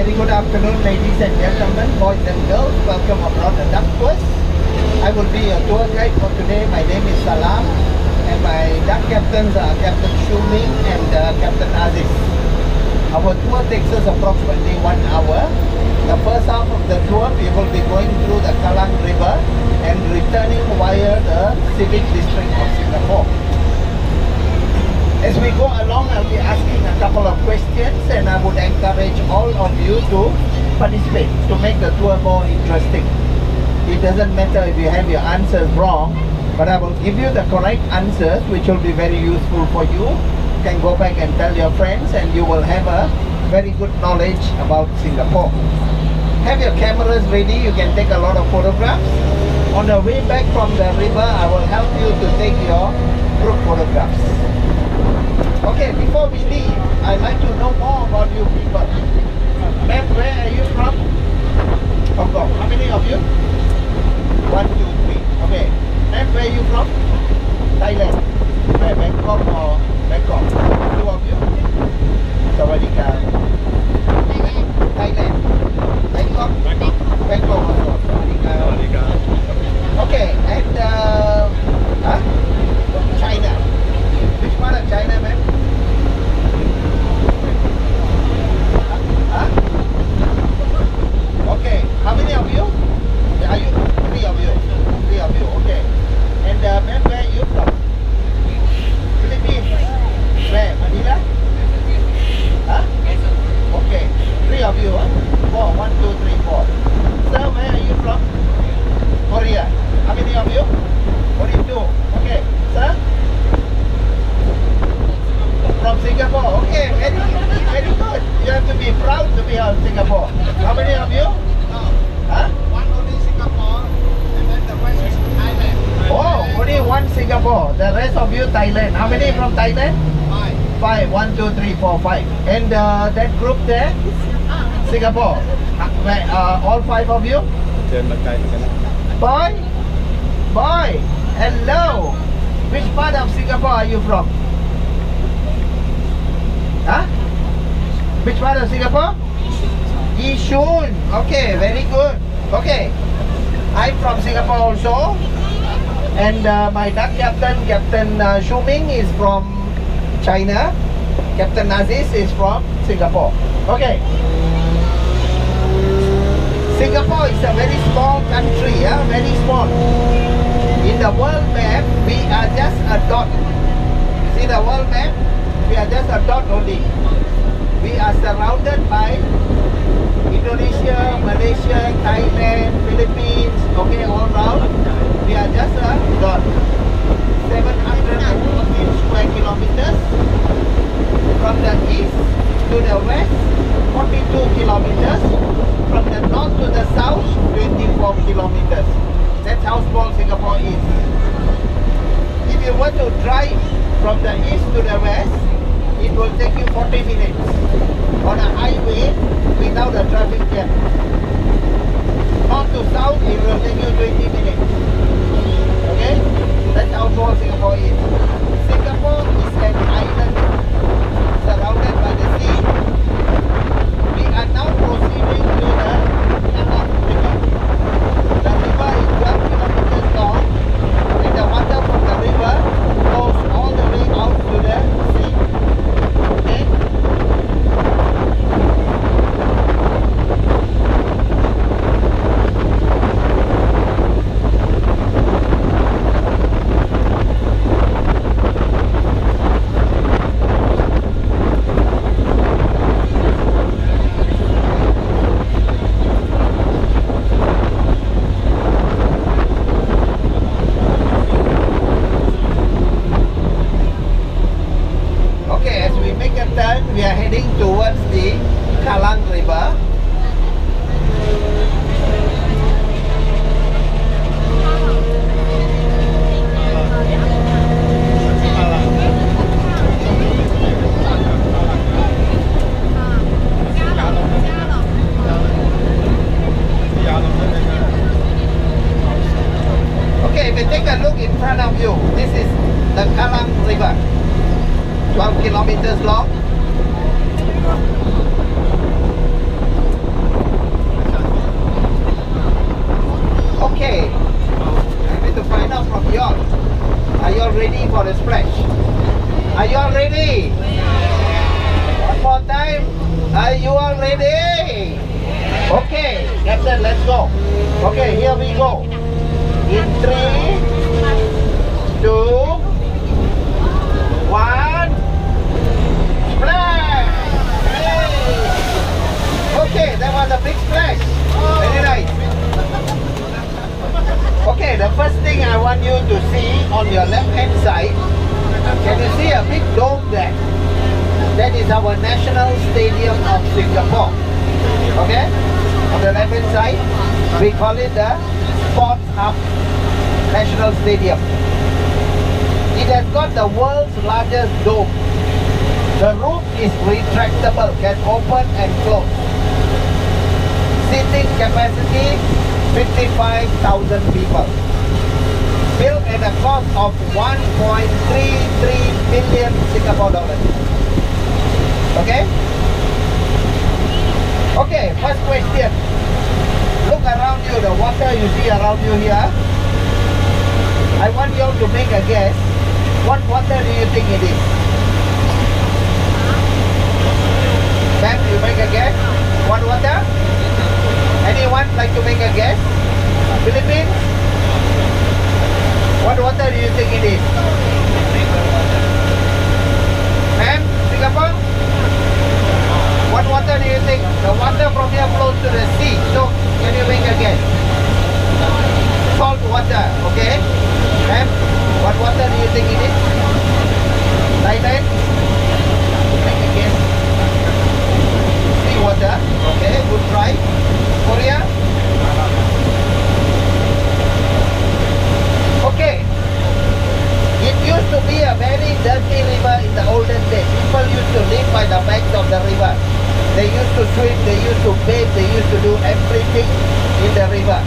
very good afternoon, ladies and gentlemen, boys and girls. Welcome aboard the Duck Tours. I will be your tour guide for today. My name is Salam, and my duck captains are Captain Shuming and Captain Aziz. Our tour takes us approximately 1 hour. The first half of the tour, we will be going through the Kallang River and returning via the Civic District of Singapore. As we go along, I'll be asking a couple of questions, and I would encourage all of you to participate to make the tour more interesting. It doesn't matter if you have your answers wrong, but I will give you the correct answers, which will be very useful for you. You can go back and tell your friends, and you will have a very good knowledge about Singapore. Have your cameras ready. You can take a lot of photographs. On the way back from the river, I will help you to take your group photographs. Okay, before we leave, I'd like to know more about you people. Ma'am, where are you from? Hong Kong. How many of you? 1, 2, 3. Okay. Ma'am, where are you from? Thailand. Where, Bangkok or Bangkok? 2 of you? Sawadika. Thailand. Bangkok? Bangkok also. Sawadika. Okay, and China. Which part of China, ma'am? Okay, how many of you? Are you? 3 of you. 3 of you, okay. And ma'am, where are you from? Philippines. Where? Manila? Huh? Okay, 3 of you, huh? 4, 1, 2, 3, 4. Sir, where are you from? Korea. How many of you? Only 2. Okay, sir? From Singapore. Okay, very good. You have to be proud to be from Singapore. How many of you? Huh? One only Singapore, and then the rest is Thailand. Oh, only 1 Singapore. The rest of you Thailand. How many from Thailand? 5. 5. 1, 2, 3, 4, 5. And that group there? Singapore. All 5 of you? Boy? Boy! Hello! Which part of Singapore are you from? Huh? Which part of Singapore? Yishun. Okay, very good. Okay, I'm from Singapore also, and my duck captain, Captain Shuming, is from China. Captain Aziz is from Singapore. Okay. Singapore is a very small country, yeah? Very small. In the world map, we are just a dot. See the world map? We are just a dot only. We are surrounded by Indonesia, Malaysia, Thailand, Philippines, okay, all around. We are just a dot. 715 square kilometers. From the east to the west, 42 kilometers. From the north to the south, 24 kilometers. That's how small Singapore is. If you want to drive from the east to the west, it will take you 40 minutes on a highway without a traffic jam. North to south, it will take you 20 minutes. Okay? That's how small Singapore is. Singapore is an island surrounded by the sea. We are now proceeding to the Kallang River. The river is 12 kilometers long, and the water from the river goes all the way out to the sea. Okay? We are heading towards the Kallang River. Okay, if you take a look in front of you, this is the Kallang River. 12 kilometers long. for the splash. Are you all ready? One more time. Are you all ready? Okay, Captain, let's go. Okay, here we go. In 3, 2, 1. Splash! Hey. Okay, that was a big splash. Very nice. Okay, the first thing I want you to see on your left hand side, can you see a big dome there? That is our National Stadium of Singapore. Okay? On the left hand side, we call it the Sports Hub National Stadium. It has got the world's largest dome. The roof is retractable, can open and close. Seating capacity 55,000 people. Built at a cost of 1.33 billion Singapore dollars. Okay? Okay, first question. Look around you, the water you see around you here. I want you all to make a guess. What water do you think it is? Sam, you make a guess? What water? Anyone like to make a guess? Philippines? What water do you think it is? Sam, Singapore? What water do you think? The water from here flows to the sea. So, can you make a guess? Salt water, okay? Sam, what water do you think it is? Thailand? Make a guess. Sea water, okay, good try. Korea? Okay. It used to be a very dirty river in the olden days. People used to live by the banks of the river. They used to swim, they used to bathe, they used to do everything in the river.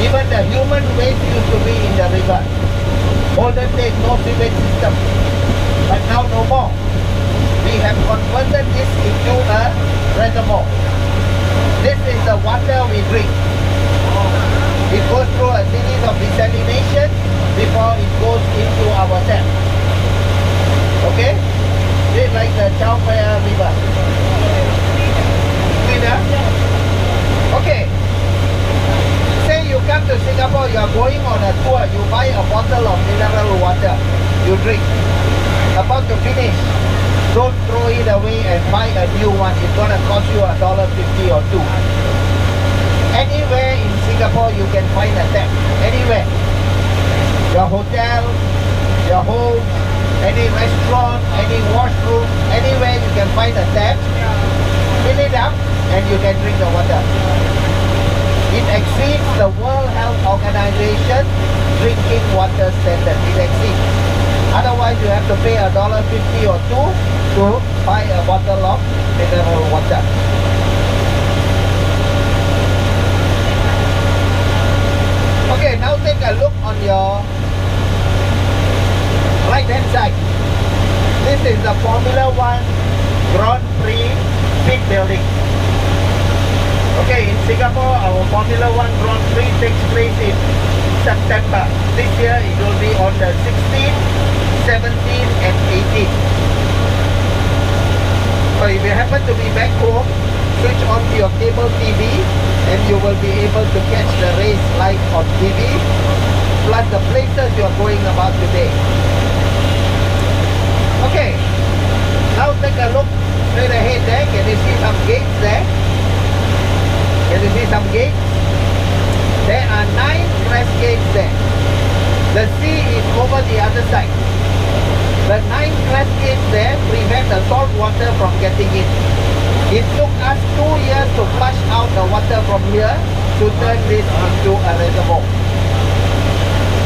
Even the human waste used to be in the river. Olden days, no sewage system. But now no more. We have converted this into a reservoir. This is the water we drink. It goes through a series of desalination before it goes into our tap. Okay? This is like the Chao Phraya River. Cleaner? Okay. Say you come to Singapore, you are going on a tour, you buy a bottle of mineral water, you drink. About to finish, don't throw it away and buy a new one. It's gonna cost you $1.50 or $2. Anywhere in Singapore you can find a tap. Anywhere. Your hotel, your home, any restaurant, any washroom, anywhere you can find a tap. Fill it up and you can drink the water. It exceeds the World Health Organization drinking water standard. It exceeds. Otherwise you have to pay $1.50 or $2 to buy a bottle of mineral water. Okay, now take a look on your right hand side. This is the Formula 1 Grand Prix pit building. Okay, in Singapore, our Formula 1 Grand Prix takes place in September. This year it will be on the 16th, 17th and 18th. So if you happen to be back home, switch on to your cable TV and you will be able to catch the race live on TV, plus the places you are going about today. Okay, now take a look straight ahead there. Can you see some gates there? Can you see some gates? There are 9 press gates there. The sea is over the other side. The 9 press gates there prevent the salt water from getting in. It took us 2 years to flush out the water from here to turn this into a reservoir.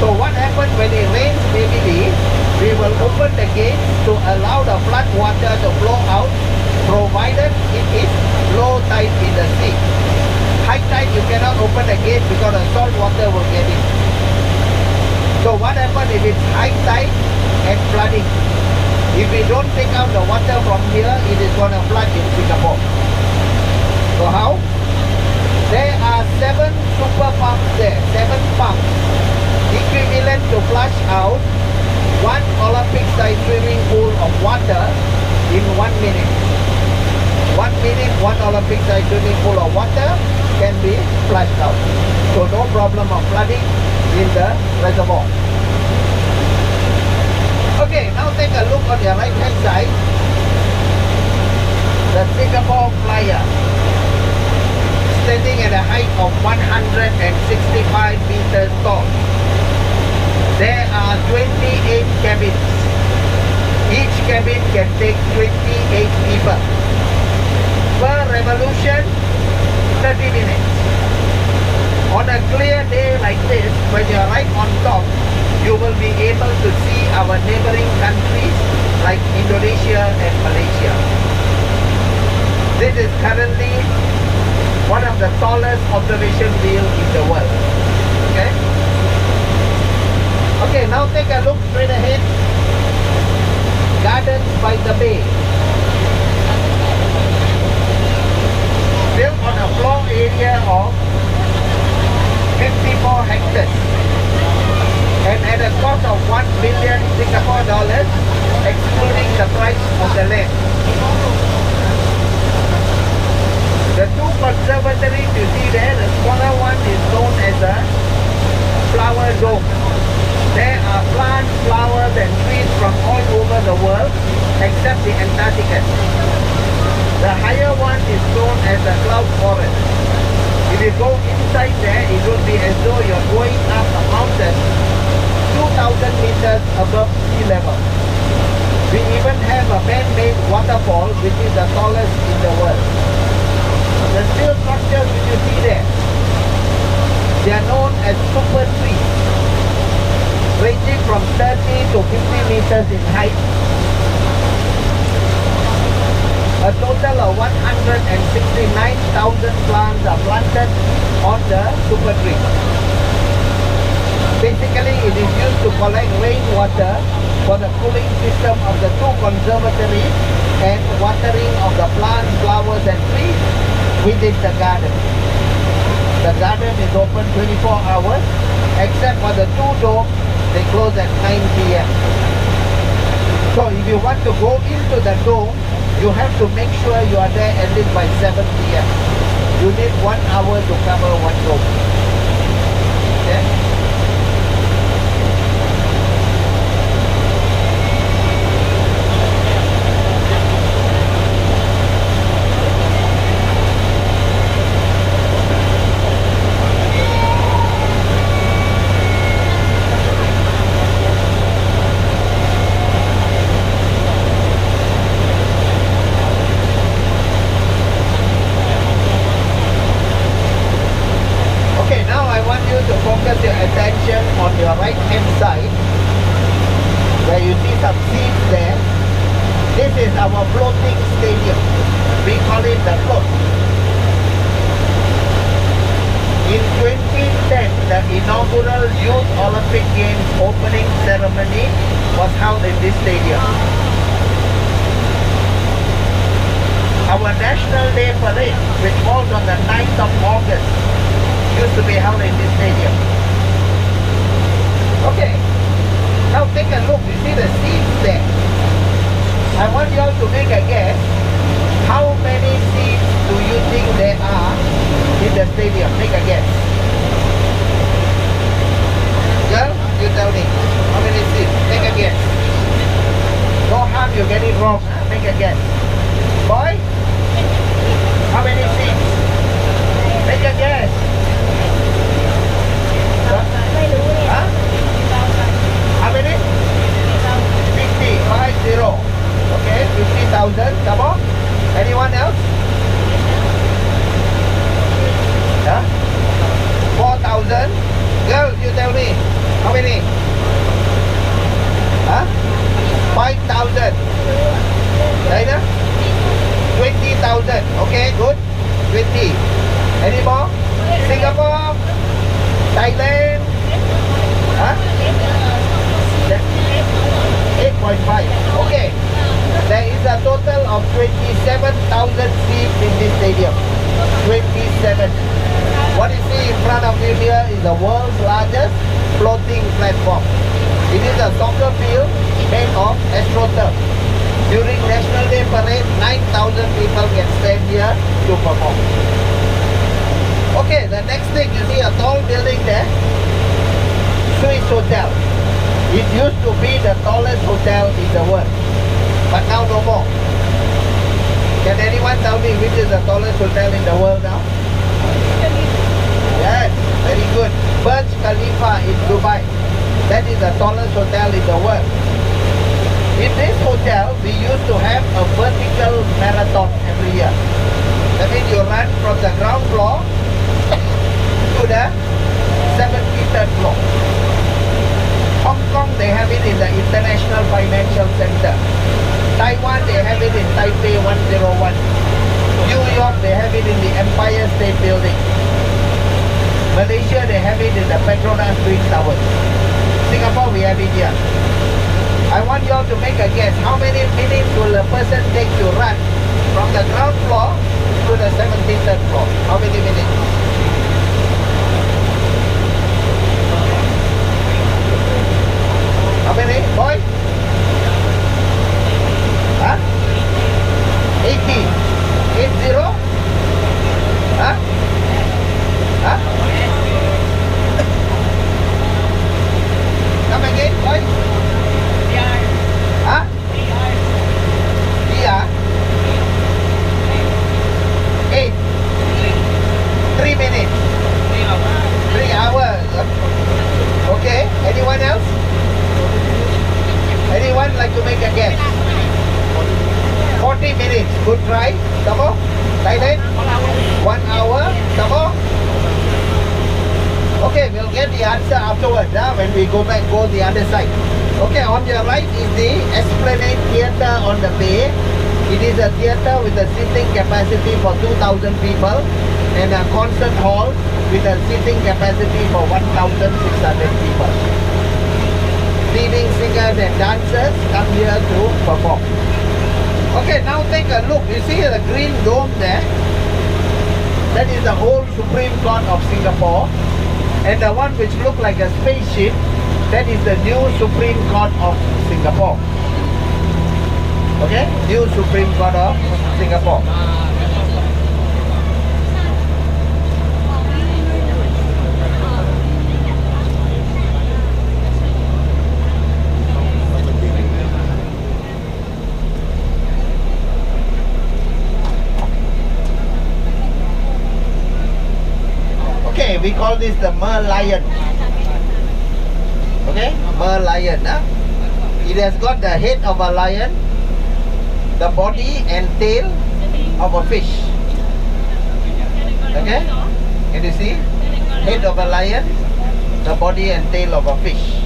So what happens when it rains heavily, we will open the gates to allow the flood water to flow out, provided it is low tide in the sea. High tide you cannot open the gate because the salt water will get in. So what happens if it's high tide and flooding? If we don't take out the water from here, it is going to flood in Singapore. So how? There are 7 super pumps there, 7 pumps, equivalent to flush out one Olympic-sized swimming pool of water in 1 minute. 1 minute, one Olympic-sized swimming pool of water can be flushed out. So no problem of flooding in the reservoir. Okay, now take a look on your right hand side. The Singapore Flyer, standing at a height of 165 meters tall. There are 28 cabins. Each cabin can take 28 people. Per revolution, 30 minutes. On a clear day like this, when you are right on top, you will be able to see our neighboring countries like Indonesia and Malaysia. This is currently one of the tallest observation wheel in the world. Okay? Okay, now take a look straight ahead. Gardens by the Bay. Built on a floor area of 54 hectares and at a cost of 1 billion Singapore dollars, excluding the price of the land. The two conservatories you see there, the smaller one is known as a flower dome. There are plants, flowers and trees from all over the world except the Antarctica. The higher one is known as the cloud forest. If you go inside there, it will be as though you're going up a mountain 2,000 meters above sea level. We even have a man-made waterfall which is the tallest in the world. The steel structures which you see there, they are known as super trees, ranging from 30 to 50 meters in height. A total of 169,000 plants are planted on the super tree. Basically, it is used to collect rainwater for the cooling system of the two conservatories and watering of the plants, flowers and trees within the garden. The garden is open 24 hours, except for the two domes, they close at 9 p.m. So if you want to go into the dome, you have to make sure you are there at least by 7 p.m. You need 1 hour to cover one dome. Okay? Focus your attention on your right hand side where you see some seats there. This is our floating stadium. We call it the float. In 2010, the inaugural Youth Olympic Games opening ceremony was held in this stadium. Our National Day Parade, which falls on the 9th of August, used to be held in this stadium. Okay, now take a look. You see the seats there. I want you all to make a guess. How many seats do you think there are in the stadium? Make a guess. Girl, you tell me. How many seats? Make a guess. No harm you get it wrong. Make a guess. Boy? How many seats? Make a guess. Huh? How many? 50. 50. Okay, 50,000. Come on. Anyone else? Huh? 4,000. Girls, you tell me. How many? Huh? 5,000. China? 20,000. Okay, good. 20. Any more? Singapore? Thailand? Huh? 8.5. Okay. There is a total of 27,000 seats in this stadium. 27. What you see in front of you here is the world's largest floating platform. It is a soccer field made of astroturf. During National Day Parade, 9,000 people can stand here to perform. Okay, the next thing, you see a tall building there? Swiss Hotel. It used to be the tallest hotel in the world, but now no more. Can anyone tell me which is the tallest hotel in the world now? Yes, very good. Burj Khalifa in Dubai. That is the tallest hotel in the world. In this hotel, we used to have a vertical marathon every year. That means you run from the ground floor to the 73rd floor. Hong Kong, they have it in the International Financial Center. Taiwan, they have it in Taipei 101. New York, they have it in the Empire State Building. Malaysia, they have it in the Petronas Twin Towers. Singapore, we have it here. I want you all to make a guess. How many minutes will a person take to run from the ground floor to the 73rd floor? How many minutes? How many, boy? Huh? 80. 80? Huh? Huh? Come again, boy? Huh? Yeah. 8. 3 minutes. 3 hours. Okay. Anyone else? Anyone like to make a guess? 40 minutes. Good try. Some more. Thailand. 1 hour. Some more. Okay, we'll get the answer afterwards when we go the other side. Okay, on your right is the Esplanade Theatre on the bay. It is a theatre with a seating capacity for 2,000 people and a concert hall with a seating capacity for 1,600 people. Leading singers and dancers come here to perform. Okay, now take a look. You see the green dome there? That is the old Supreme Court of Singapore. And the one which looks like a spaceship, that is the new Supreme Court of Singapore. Okay? New Supreme Court of Singapore. Okay, we call this the Merlion. Okay, Merlion. It has got the head of a lion, the body and tail of a fish. Okay, can you see? Head of a lion, the body and tail of a fish.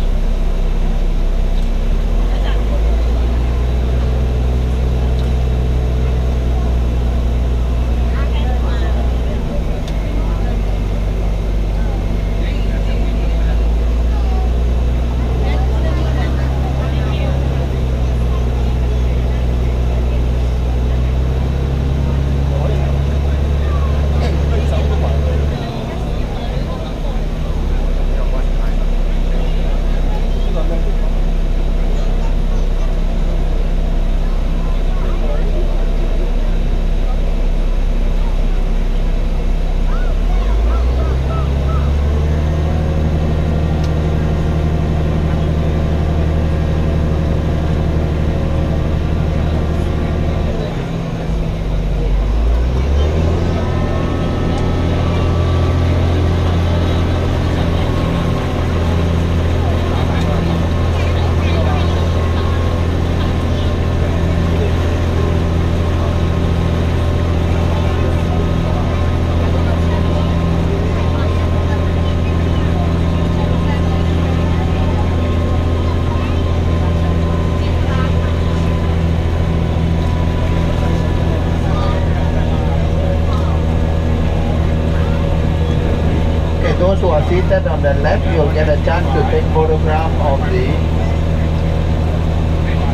Those who are seated on the left, you'll get a chance to take photograph of the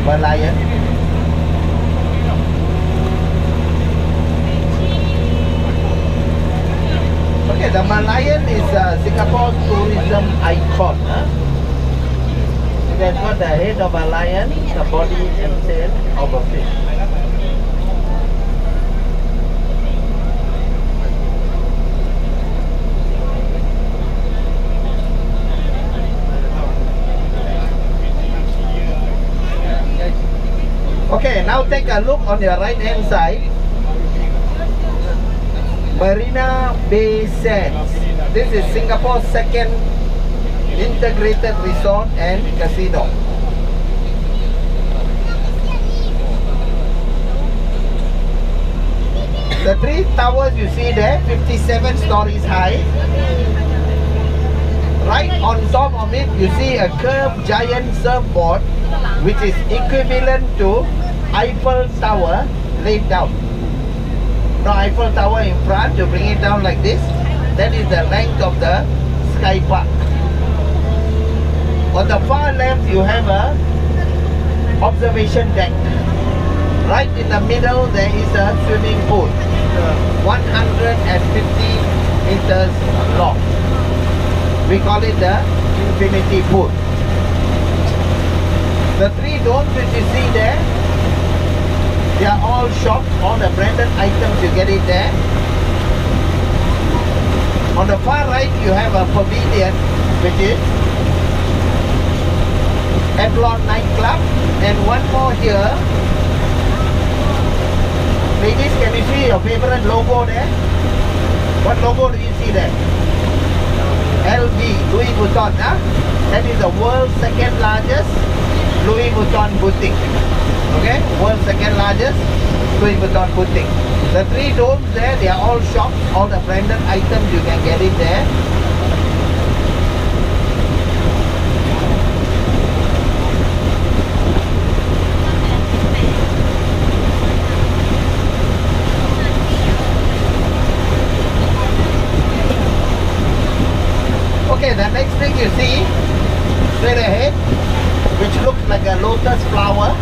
Merlion. Okay, the Merlion is Singapore's tourism icon. has got the head of a lion, the body and tail of a fish. Okay, now take a look on your right hand side. Marina Bay Sands. This is Singapore's second integrated resort and casino. The three towers you see there, 57 stories high. Right on top of it, you see a curved giant surfboard, which is equivalent to Eiffel Tower laid down. Now Eiffel Tower in front, you bring it down like this. That is the length of the sky park. On the far left, you have a observation deck. Right in the middle, there is a swimming pool, 150 meters long. We call it the infinity pool. The three domes which you see there, they are all shops, all the branded items, you get it there. On the far right, you have a pavilion, which is Adlon nightclub, and one more here. Ladies, can you see your favorite logo there? What logo do you see there? LV, Louis Vuitton, huh? That is the world's second largest Louis Vuitton boutique. Okay, world's second largest Louis Vuitton boutique. The three domes there, they are all shops, all the branded items, you can get it there. Okay, the next thing you see straight ahead, which looks like a lotus flower,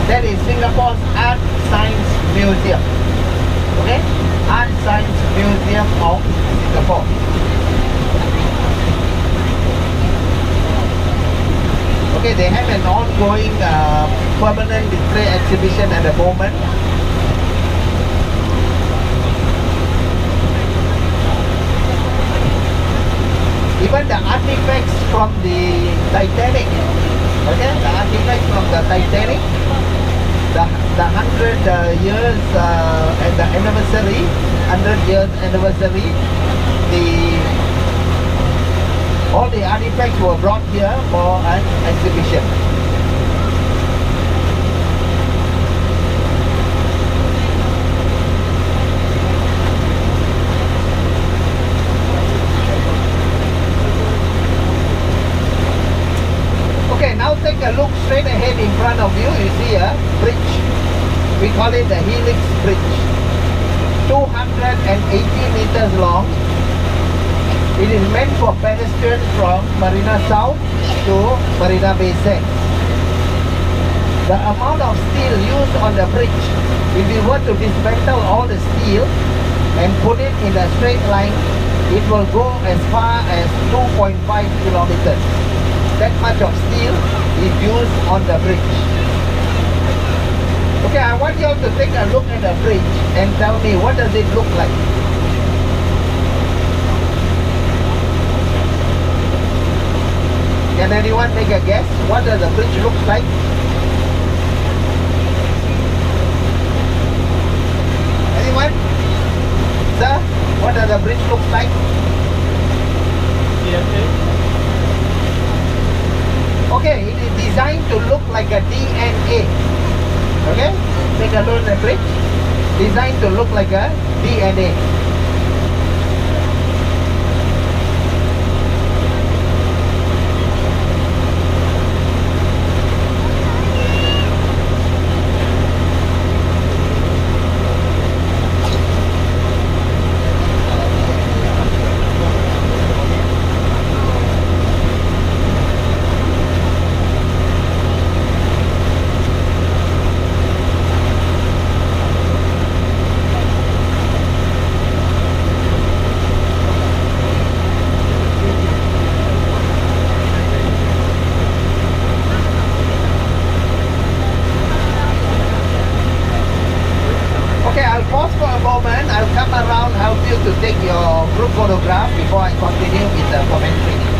that is Singapore's Art Science Museum. Okay, Art Science Museum of Singapore. Okay, they have an ongoing permanent display exhibition at the moment. Even the artifacts from the Titanic, okay, the artifacts from the Titanic, the 100 years and the anniversary, 100 years anniversary, all the artifacts were brought here for an exhibition. Okay, now take a look straight ahead in front of you. You see a bridge. We call it the Helix Bridge. 280 meters long. It is meant for pedestrians from Marina South to Marina Bay Sands. The amount of steel used on the bridge, if we were to dismantle all the steel and put it in a straight line, it will go as far as 2.5 kilometers. That much of steel is used on the bridge. Okay, I want you all to take a look at the bridge and tell me, what does it look like? Can anyone make a guess? What does the bridge look like? Anyone? Sir, what does the bridge look like? Okay, it is designed to look like a DNA. Okay, take a look at the bridge. Designed to look like a DNA. I'll pause for a moment. I'll come around, help you to take your group photograph before I continue with the commentary.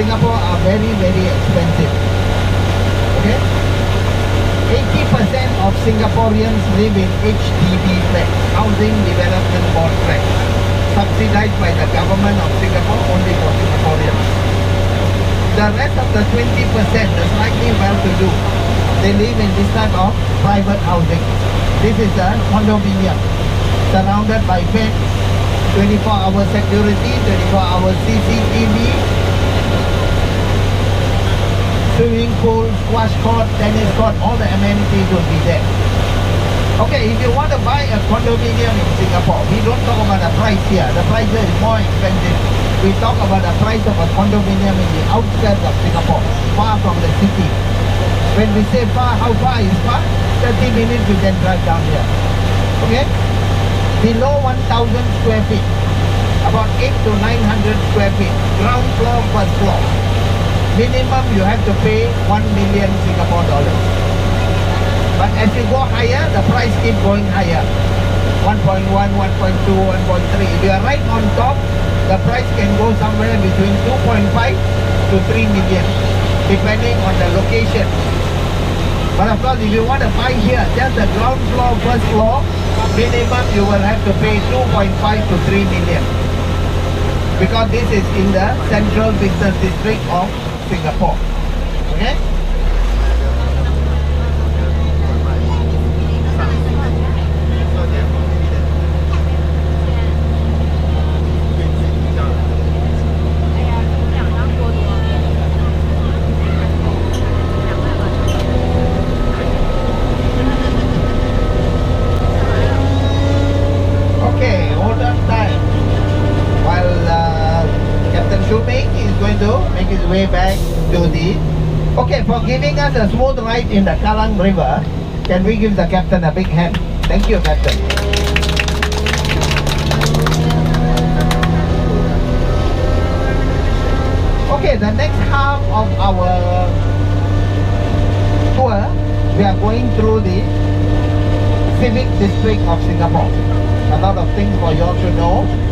Singapore are very, very expensive. Okay? 80% of Singaporeans live in HDB flats, Housing Development Board flats, subsidized by the government of Singapore only for Singaporeans. The rest of the 20%, the slightly well-to-do, they live in this type of private housing. This is a condominium, surrounded by fence, 24-hour security, 24-hour CCTV, swimming pool, squash court, tennis court, all the amenities will be there. Okay, if you want to buy a condominium in Singapore, we don't talk about the price here. The price here is more expensive. We talk about the price of a condominium in the outskirts of Singapore, far from the city. When we say far, how far is far? 30 minutes you can drive down here. Okay? Below 1,000 square feet, about 8 to 900 square feet, ground floor, first floor. Minimum you have to pay 1 million Singapore dollars. But as you go higher, the price keeps going higher. 1.1, 1.2, 1.3. If you are right on top, the price can go somewhere between 2.5 to 3 million, depending on the location. But of course, if you want to buy here, just the ground floor, first floor, minimum you will have to pay 2.5 to 3 million. Because this is in the central business district of Singapore. Okay? Way back to the... Okay, for giving us a smooth ride in the Kallang River, can we give the captain a big hand? Thank you, captain. Okay, the next half of our tour, we are going through the civic district of Singapore. A lot of things for you all to know.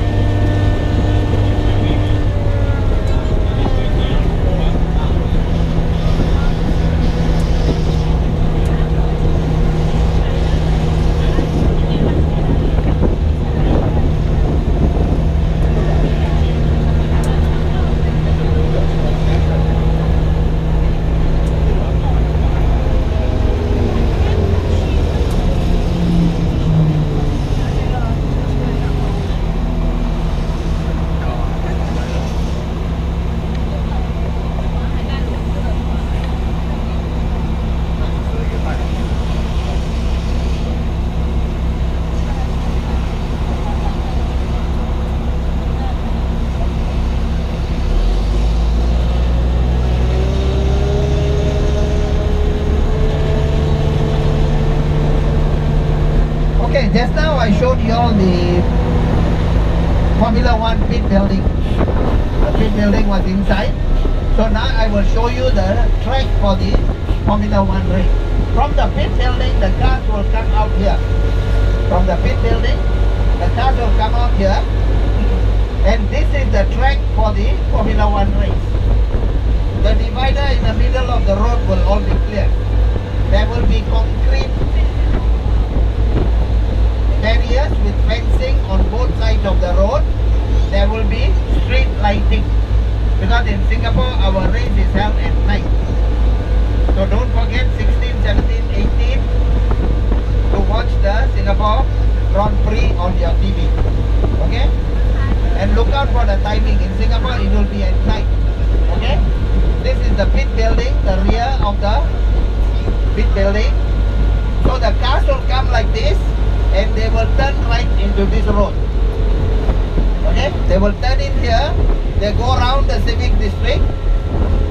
Just now I showed you all the Formula 1 pit building. The pit building was inside. So now I will show you the track for the Formula 1 race. From the pit building, the cars will come out here. From the pit building, the cars will come out here. And this is the track for the Formula 1 race. The divider in the middle of the road will all be clear. There will be concrete barriers with fencing on both sides of the road. There will be street lighting, because in Singapore our race is held at night. So don't forget 16, 17, 18 to watch the Singapore Grand Prix on your TV. Okay? And look out for the timing. In Singapore it will be at night. Okay? This is the pit building, the rear of the pit building. So the cars will come like this, and they will turn right into this road. Okay? They will turn in here, they go around the civic district.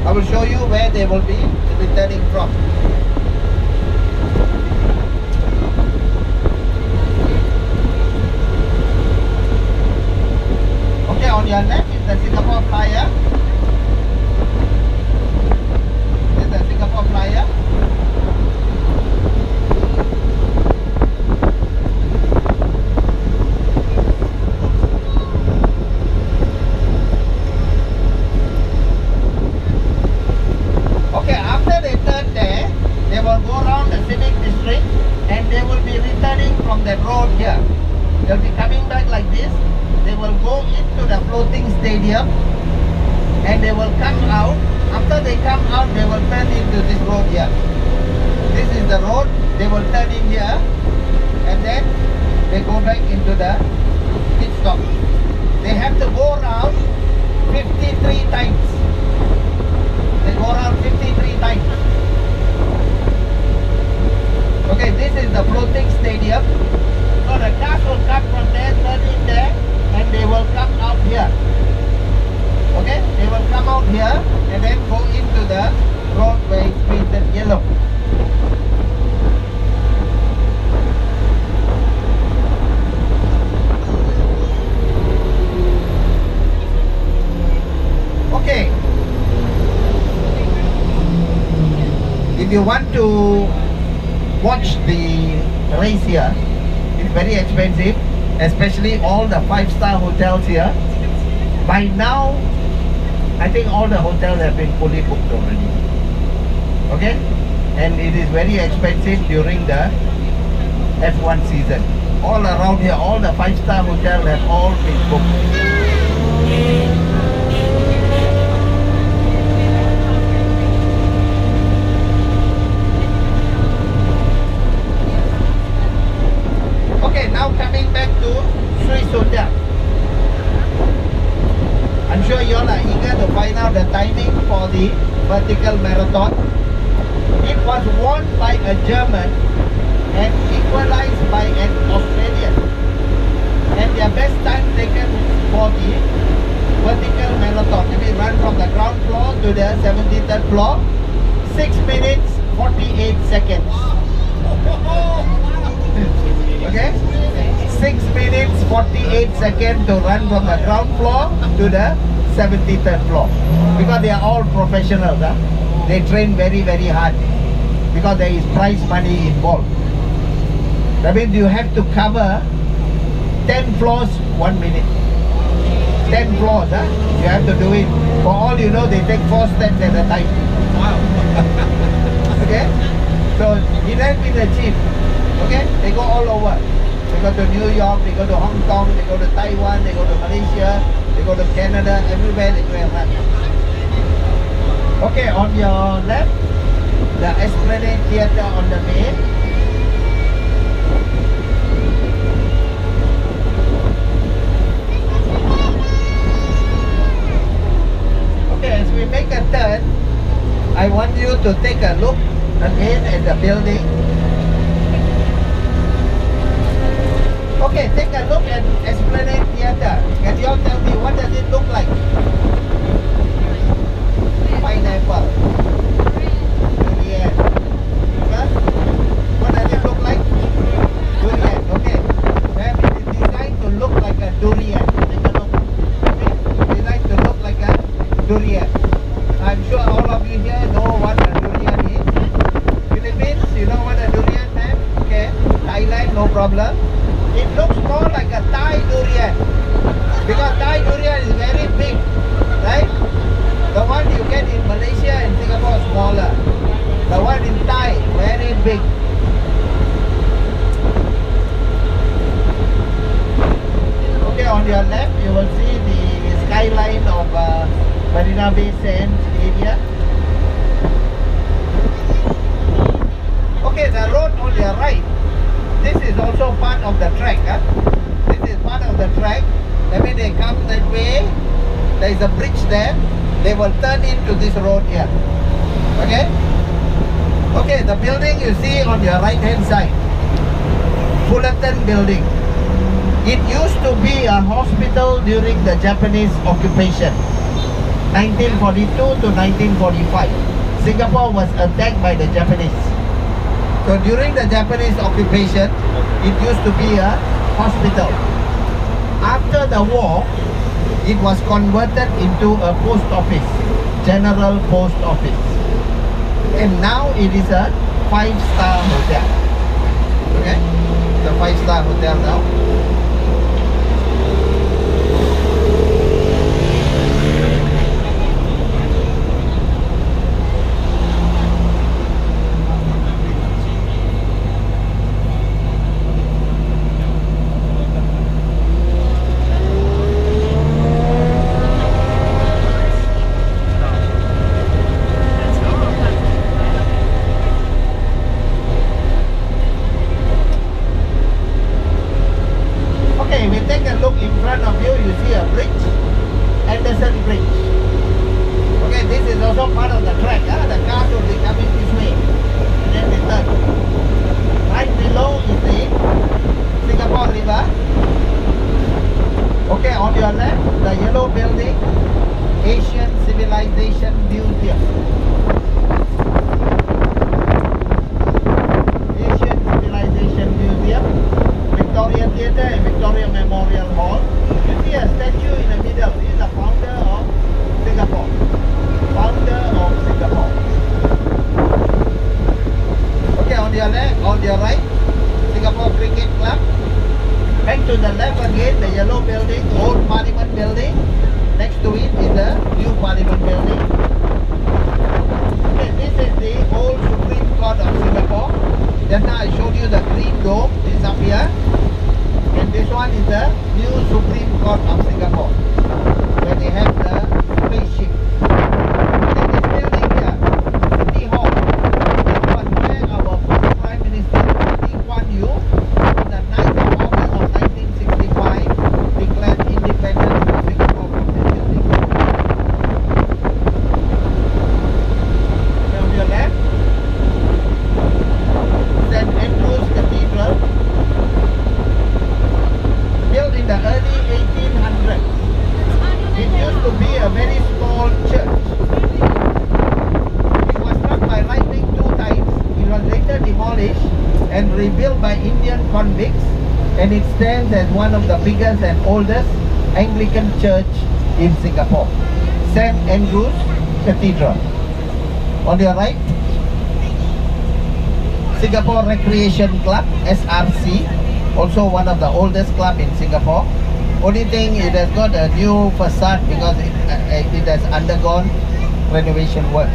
I will show you where they will be turning from. Okay, on your left is the Singapore Flyer. This is the Singapore Flyer. into the floating stadium and they will come out. After they come out, they will turn into this road here. This is the road. They will turn in here and then they go back into the pit stop. They have to go around 53 times. They go around 53 times. Okay, this is the floating stadium. So the cars will come from there, turn in there, and they will come out here. Okay, they will come out here and then go into the road where it's painted yellow. Okay. If you want to watch the race here, it's very expensive, especially all the 5-star hotels here. By now, I think all the hotels have been fully booked already. Okay? And it is very expensive during the F1 season. All around here, all the 5-star hotels have all been booked. Okay, now coming back to Swiss Hotel. I'm sure you all are eager to find out the timing for the vertical marathon. It was won by a German and equalized by an Australian. And their best time taken for the vertical marathon, if we run from the ground floor to the 73rd floor, 6 minutes 48 seconds. Okay? 6 minutes 48 seconds to run from the ground floor to the 73rd floor. Because they are all professionals. They train very, very hard. Because there is prize money involved. That means you have to cover 10 floors 1 minute. 10 floors. You have to do it. For all you know, they take 4 steps at a time. Wow. Okay? So it has been achieved. Okay? They go all over. They go to New York, they go to Hong Kong, they go to Taiwan, they go to Malaysia, they go to Canada, everywhere they go and run. Okay, on your left, the Esplanade Theatre on the main. Okay, as we make a turn, I want you to take a look again at the building. Okay, take a look at Esplanade Theatre. Can you all tell me what does it look like? Pineapple. Durian. Huh? What does it look like? Durian. Okay. Then it is designed to look like a durian. Take a look. Okay? It's designed to look like a durian. I'm sure all of you here know what a durian is. Philippines, you know what a durian is? Okay. Thailand, no problem. It looks more like a Thai durian because Thai durian is very big, right? The one you get in Malaysia and Singapore is smaller. The one in Thai, very big. Okay, on your left you will see the skyline of Marina Bay Sands area. Okay, the road on your right. This is also part of the track. This is part of the track. That means they come that way. There is a bridge there. They will turn into this road here. Okay? Okay, the building you see on your right hand side. Fullerton building. It used to be a hospital during the Japanese occupation. 1942 to 1945. Singapore was attacked by the Japanese. So during the Japanese occupation, it used to be a hospital. After the war, it was converted into a post office, general post office. And now it is a 5-star hotel. Okay? The 5-star hotel now. on your left, the yellow building, Asian Civilization Museum. Asian Civilization Museum, Victoria Theatre and Victoria Memorial Hall. You see a statue in the middle. This is the founder of Singapore. Founder of Singapore. Okay, on your left, on your right, Singapore Cricket Club. Back to the left again, the yellow building, old Parliament building. Next to it is the new Parliament building. Okay, this is the old Supreme Court of Singapore. Just now I showed you the green dome, this is up here. And this one is the new Supreme Court of Singapore, where they have the spaceship. And this building here, City Hall, this was where our first Prime Minister, Lee Kuan Yew, on the 9th of August of 1965, declared independence for Singapore from this building. Okay, on your left, St. Andrew's Cathedral, built in the early 1800s. It used to be a very small church. It was struck by lightning 2 times. It was later demolished and rebuilt by Indian convicts, and it stands as one of the biggest and oldest Anglican church in Singapore. St. Andrew's Cathedral. On your right, Singapore Recreation Club, SRC, also one of the oldest club in Singapore. Only thing, it has got a new facade because it has undergone renovation work.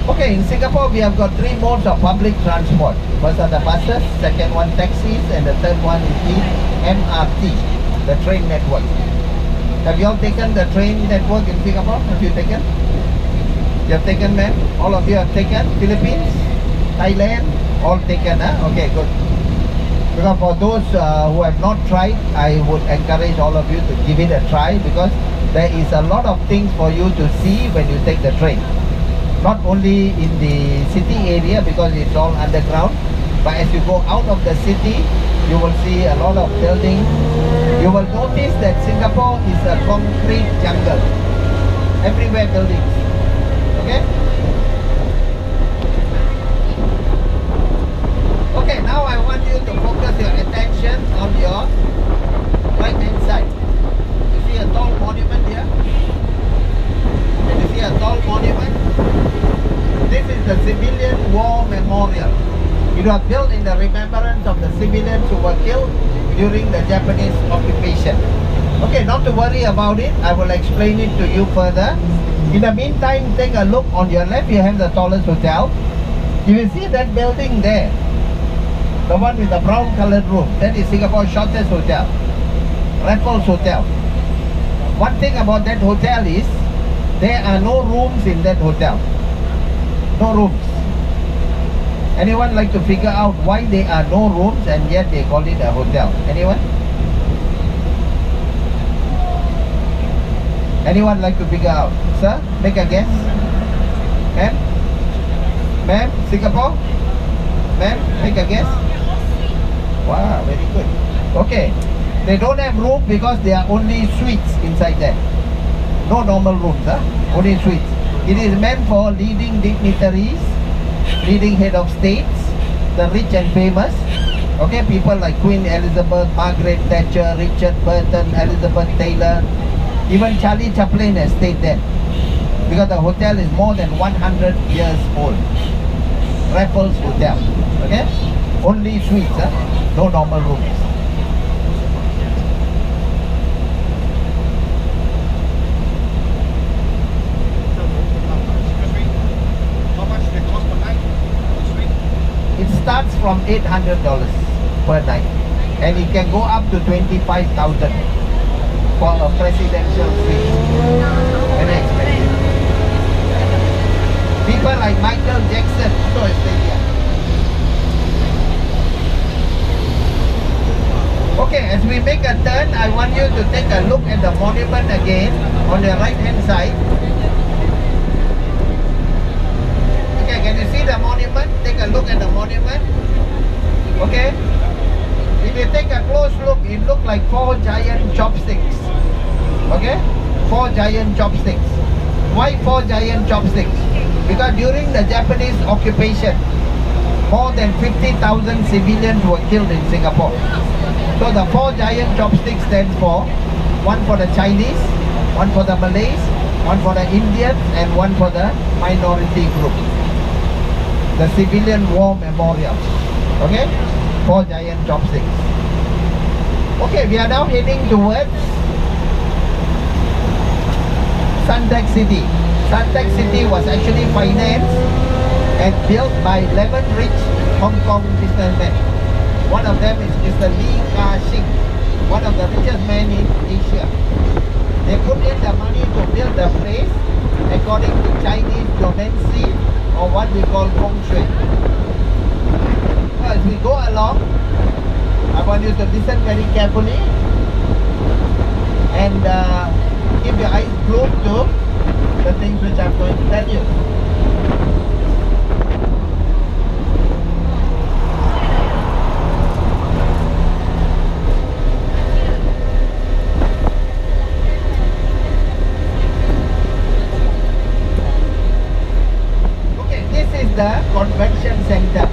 Okay, in Singapore we have got 3 modes of public transport. First are the buses, second one taxis, and the third one is the MRT, the train network. Have you all taken the train network in Singapore? Have you taken? You have taken, ma'am? All of you have taken? Philippines? Thailand? All taken, huh? Okay, good. Because for those who have not tried, I would encourage all of you to give it a try, because there is a lot of things for you to see when you take the train. Not only in the city area because it's all underground, but as you go out of the city, you will see a lot of buildings. You will notice that Singapore is a concrete jungle. Everywhere buildings. Okay? Okay, now I want you to focus your attention on your right hand side. You see a tall monument here? Can you see a tall monument? This is the Civilian War Memorial. It was built in the remembrance of the civilians who were killed during the Japanese occupation. Okay, not to worry about it. I will explain it to you further. In the meantime, take a look on your left. You have the tallest hotel. You will see that building there, the one with the brown colored roof. That is Singapore's shortest hotel, Raffles Hotel. One thing about that hotel is there are no rooms in that hotel. No rooms. Anyone like to figure out why there are no rooms and yet they call it a hotel? Anyone? Anyone like to figure out? Sir, make a guess. Ma'am? Ma'am, Singapore? Ma'am, make a guess. Wow, very good. Okay, they don't have room because there are only suites inside there. No normal rooms, huh? Only suites. It is meant for leading dignitaries, leading head of states, the rich and famous. Okay, people like Queen Elizabeth, Margaret Thatcher, Richard Burton, Elizabeth Taylor. Even Charlie Chaplin has stayed there. Because the hotel is more than 100 years old. Raffles Hotel. Okay? Only suites, huh? No normal rooms. It starts from $800 per night, and it can go up to $25,000 for a presidential suite. Very expensive. People like Michael Jackson also stay here. as we make a turn, I want you to take a look at the monument again on the right hand side. Okay, can you see the monument? Take a look at the monument. Okay. If you take a close look, it looks like 4 giant chopsticks. Okay? 4 giant chopsticks. Why 4 giant chopsticks? Because during the Japanese occupation, more than 50,000 civilians were killed in Singapore. So the 4 giant chopsticks stands for one for the Chinese, one for the Malays, one for the Indians, and one for the minority group. The civilian war memorial. Okay? 4 giant chopsticks. Okay, we are now heading towards Suntec City. Suntec City was actually financed and built by 11 rich Hong Kong businessmen. One of them is Mr. Lee Ka-shing, one of the richest men in Asia. They put in the money to build the place according to Chinese geomancy, or what we call feng shui. So as we go along, I want you to listen very carefully and keep your eyes glued to the things which I'm going to tell you. Okay, this is the convention center.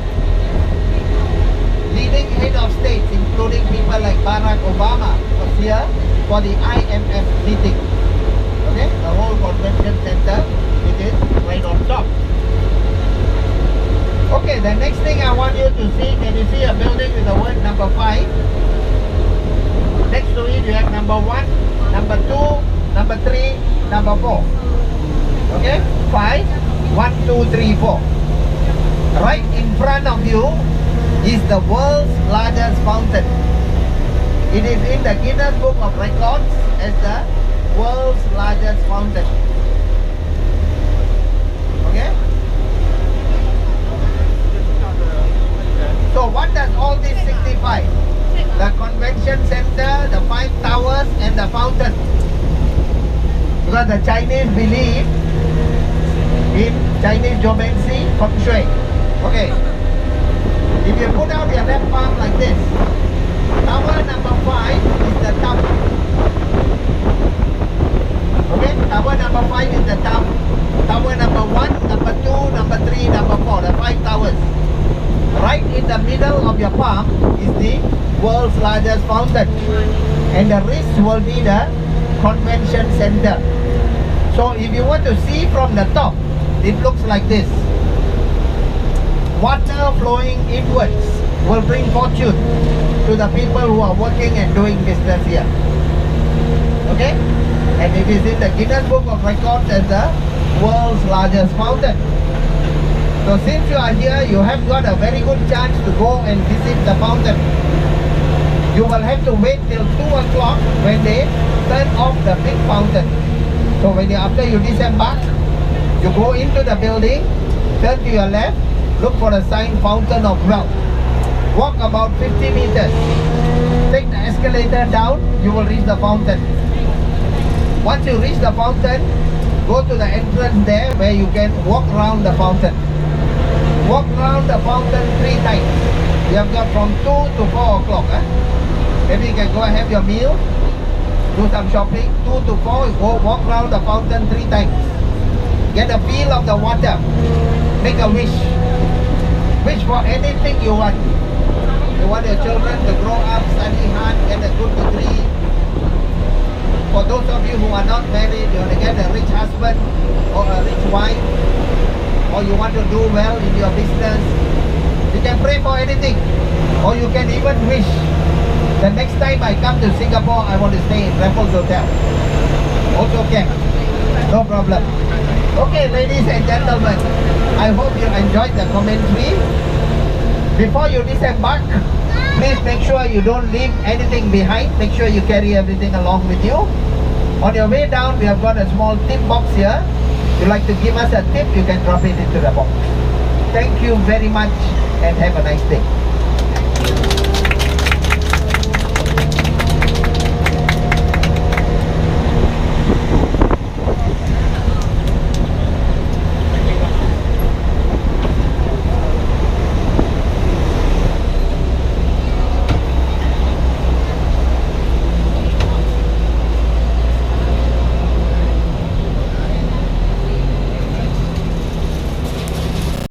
Leading head of states, including people like Barack Obama, was here for the IMF meeting. Okay, the whole convention center, it is right on top. Okay, the next thing I want you to see, can you see a building with the word number 5? Next to it you have number 1, number 2, number 3, number 4. Okay, 5, 1, 2, 3, 4. Right in front of you is the world's largest fountain. It is in the Guinness Book of Records as the world's largest fountain. Okay? So what does all this signify? The convention center, the 5 towers and the fountain. Because the Chinese believe in Chinese geomancy, feng shui. Okay. If you put out your left palm like this, tower number 5 is the top. Okay, tower number 5 is the top. Tower number 1, number 2, number 3, number 4, the 5 towers. Right in the middle of your palm is the world's largest fountain. And the wrist will be the convention center. So if you want to see from the top, it looks like this. Water flowing inwards will bring fortune to the people who are working and doing business here. Okay? And it is in the Guinness Book of Records as the world's largest fountain. So since you are here, you have got a very good chance to go and visit the fountain. You will have to wait till 2 o'clock when they turn off the big fountain. So when after you disembark, you go into the building, turn to your left, look for the sign Fountain of Wealth. Walk about 50 meters. Take the escalator down, you will reach the fountain. Once you reach the fountain, go to the entrance there where you can walk around the fountain. Walk around the fountain 3 times. You have got from 2 to 4 o'clock. Maybe you can go and have your meal, do some shopping. 2 to 4, go walk around the fountain 3 times. Get a feel of the water. Make a wish. Wish for anything you want. You want your children to grow up, study hard, get a good degree. For those of you who are not married, you want to get a rich husband or a rich wife, or you want to do well in your business. You can pray for anything. Or you can even wish, the next time I come to Singapore, I want to stay in Raffles Hotel. Also can. No problem. Okay, ladies and gentlemen, I hope you enjoyed the commentary. Before you disembark, please make sure you don't leave anything behind. Make sure you carry everything along with you. On your way down, we have got a small tip box here. If you'd like to give us a tip, you can drop it into the box. Thank you very much and have a nice day.